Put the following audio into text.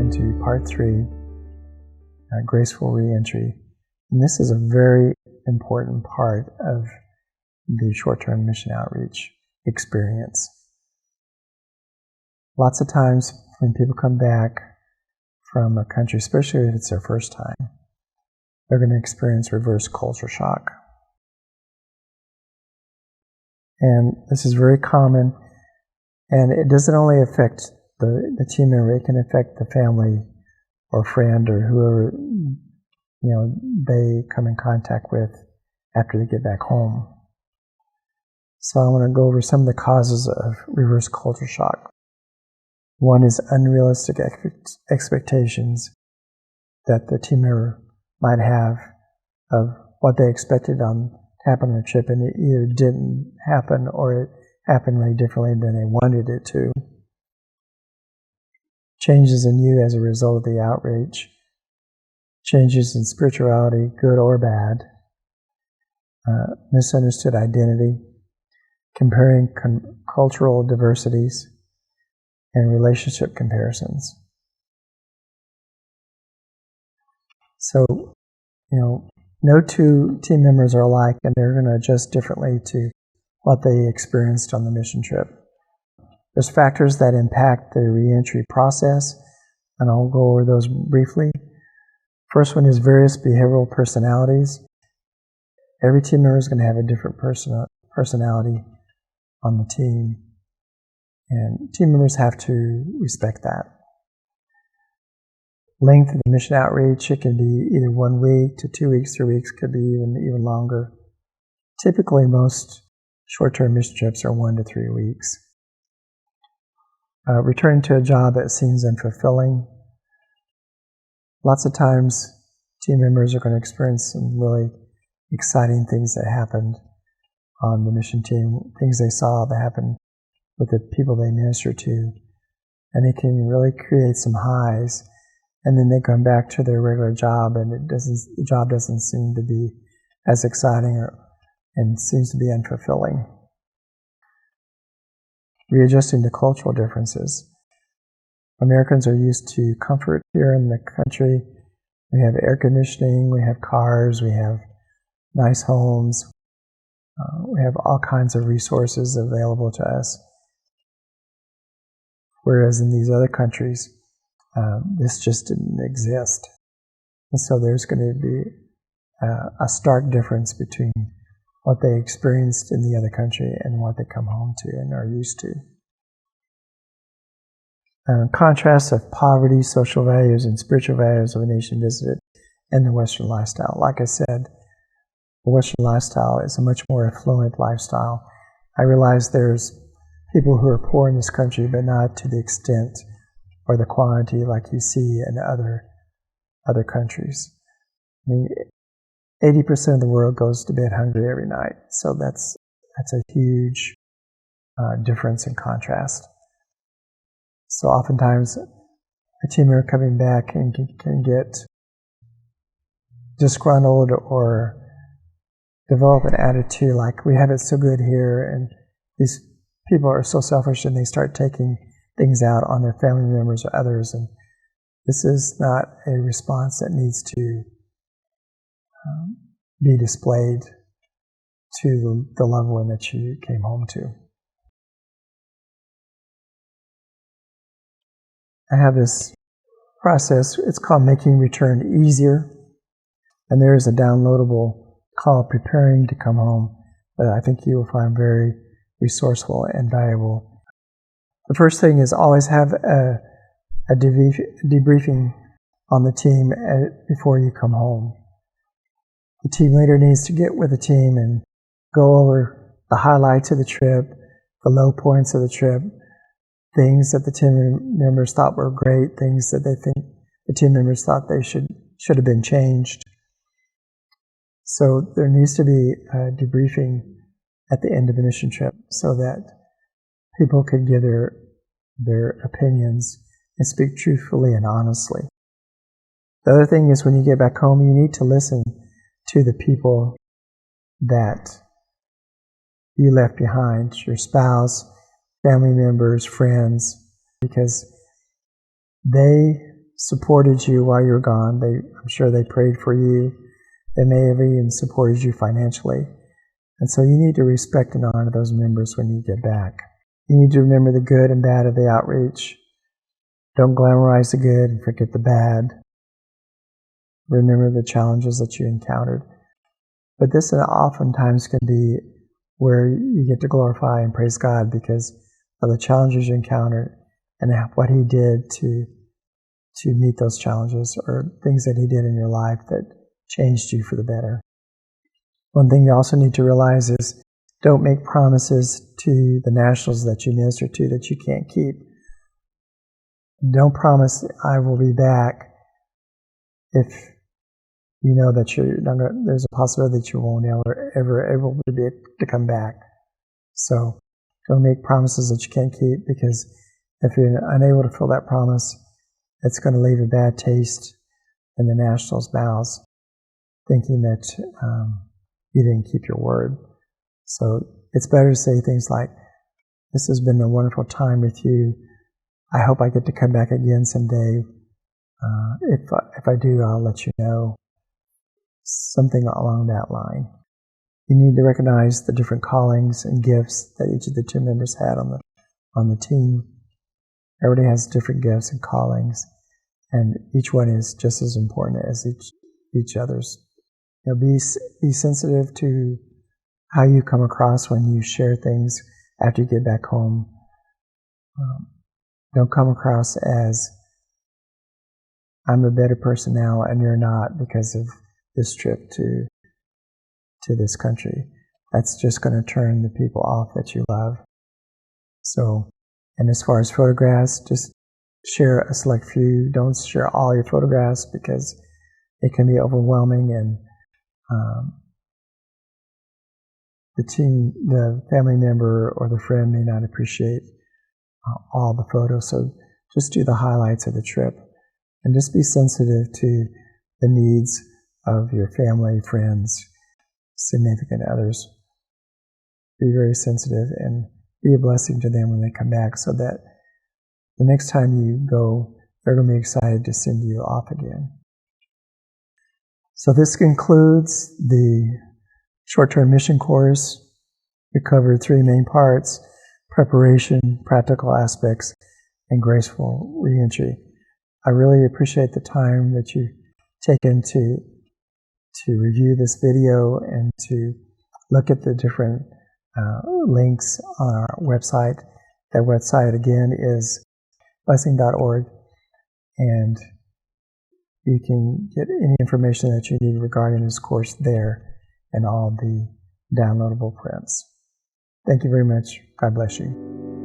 into part 3, Graceful Reentry. And this is a very important part of the short-term mission outreach experience. Lots of times when people come back from a country, especially if it's their first time, they're going to experience reverse culture shock. And this is very common, and it doesn't only affect the team member, it can affect the family or friend or whoever they come in contact with after they get back home. So I want to go over some of the causes of reverse culture shock. One is unrealistic expectations that the team member might have of what they expected to happen on the trip, and it either didn't happen or it happened really differently than they wanted it to. Changes in you as a result of the outreach. Changes in spirituality, good or bad. Misunderstood identity. Comparing cultural diversities. And relationship comparisons. So, no two team members are alike, and they're going to adjust differently to what they experienced on the mission trip. There's factors that impact the reentry process, and I'll go over those briefly. First one is various behavioral personalities. Every team member is going to have a different personality on the team, and team members have to respect that. Length of the mission outreach, it can be either 1 week to 2 weeks, 3 weeks, could be even longer. Typically, most short-term mission trips are 1 to 3 weeks. Returning to a job that seems unfulfilling. Lots of times, team members are going to experience some really exciting things that happened on the mission team, things they saw that happened with the people they minister to, and it can really create some highs, and then they come back to their regular job, and the job doesn't seem to be as exciting and seems to be unfulfilling. Readjusting to cultural differences. Americans are used to comfort here in the country. We have air conditioning, we have cars, we have nice homes, we have all kinds of resources available to us. Whereas in these other countries, this just didn't exist. And so there's going to be a stark difference between what they experienced in the other country and what they come home to and are used to. Contrast of poverty, social values, and spiritual values of a nation visited and the Western lifestyle. Like I said, the Western lifestyle is a much more affluent lifestyle. I realize there's people who are poor in this country, but not to the extent or the quantity like you see in other countries. I mean, 80% of the world goes to bed hungry every night, so that's a huge difference in contrast. So oftentimes, a team member coming back can get disgruntled or develop an attitude like, we have it so good here, and these people are so selfish, and they start taking things out on their family members or others, and this is not a response that needs to be displayed to the loved one that you came home to. I have this process, it's called Making Return Easier, and there is a downloadable called Preparing to Come Home that I think you will find very resourceful and valuable. The first thing is always have a debriefing on the team before you come home. The team leader needs to get with the team and go over the highlights of the trip, the low points of the trip, things that the team members thought were great, things that they think the team members thought they should have been changed. So there needs to be a debriefing at the end of the mission trip so that people can give their opinions and speak truthfully and honestly. The other thing is, when you get back home, you need to listen to the people that you left behind, your spouse, family members, friends, because they supported you while you were gone. I'm sure they prayed for you. They may have even supported you financially. And so you need to respect and honor those members when you get back. You need to remember the good and bad of the outreach. Don't glamorize the good and forget the bad. Remember the challenges that you encountered. But this oftentimes can be where you get to glorify and praise God because of the challenges you encountered and what He did to meet those challenges, or things that He did in your life that changed you for the better. One thing you also need to realize is don't make promises to the nationals that you minister to that you can't keep. Don't promise, I will be back, if you know that there's a possibility that you won't ever able to come back. So don't make promises that you can't keep, because if you're unable to fulfill that promise, it's going to leave a bad taste in the nationals' mouths, thinking that you didn't keep your word. So it's better to say things like, this has been a wonderful time with you. I hope I get to come back again someday. If I do, I'll let you know. Something along that line. You need to recognize the different callings and gifts that each of the two members had on the team. Everybody has different gifts and callings, and each one is just as important as each other's. Be sensitive to how you come across when you share things after you get back home. Don't come across as, I'm a better person now and you're not because of this trip to this country. That's just going to turn the people off that you love. So, and as far as photographs, just share a select few. Don't share all your photographs because it can be overwhelming, and the family member or the friend may not appreciate all the photos. So just do the highlights of the trip, and just be sensitive to the needs of your family, friends, significant others. Be very sensitive and be a blessing to them when they come back, so that the next time you go, they're going to be excited to send you off again. So this concludes the short-term mission course. We covered 3 main parts: preparation, practical aspects, and graceful reentry. I really appreciate the time that you've taken to review this video and to look at the different links on our website. That website again is blessing.org, and you can get any information that you need regarding this course there and all the downloadable prints. Thank you very much. God bless you.